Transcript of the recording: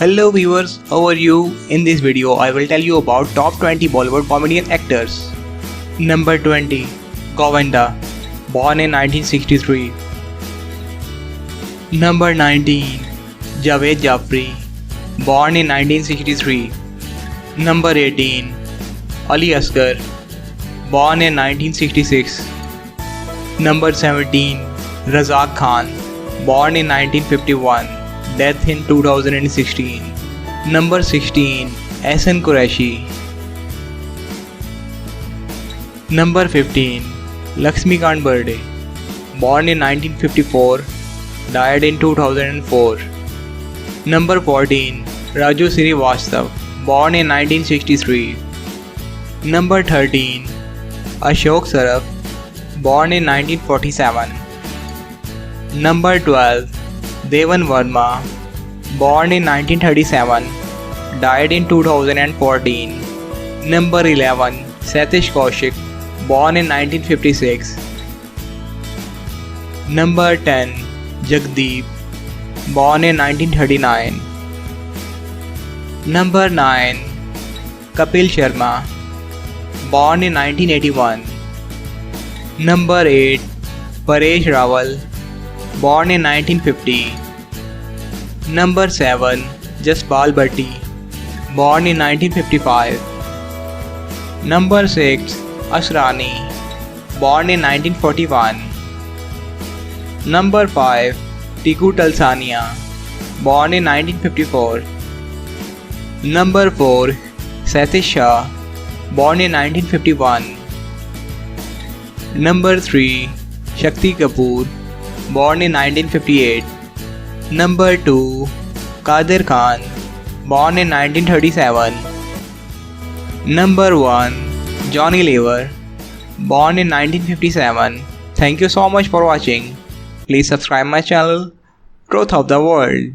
Hello viewers, how are you? In this video, I will tell you about top 20 Bollywood comedian actors. Number 20. Govinda, born in 1963. Number 19. Javed Jafri, born in 1963. Number 18. Ali Asgar, born in 1966. Number 17. Razak Khan, born in 1951. Death in 2016. Number 16. Ehsan Qureshi. Number 15. Laxmikant Berde, born in 1954, died in 2004. Number 14. Raju Srivastav, born in 1963. Number 13. Ashok Saraf, born in 1947. Number 12. Devan Verma, born in 1937, died in 2014. Number 11. Satish Kaushik, born in 1956. Number 10. Jagdeep, born in 1939. Number 9. Kapil Sharma, born in 1981. Number 8. Paresh Rawal, born in 1950. Number 7. Jaspal Bhatti, born in 1955. Number 6. Asrani, born in 1941. Number 5. Tiku Talsania, born in 1954. Number 4. Satish Shah, born in 1951. Number 3. Shakti Kapoor, born in 1958. Number 2. Kadir Khan, born in 1937. Number 1. Johnny Lever, born in 1957. Thank you so much for watching. Please subscribe my channel, Truth of the World.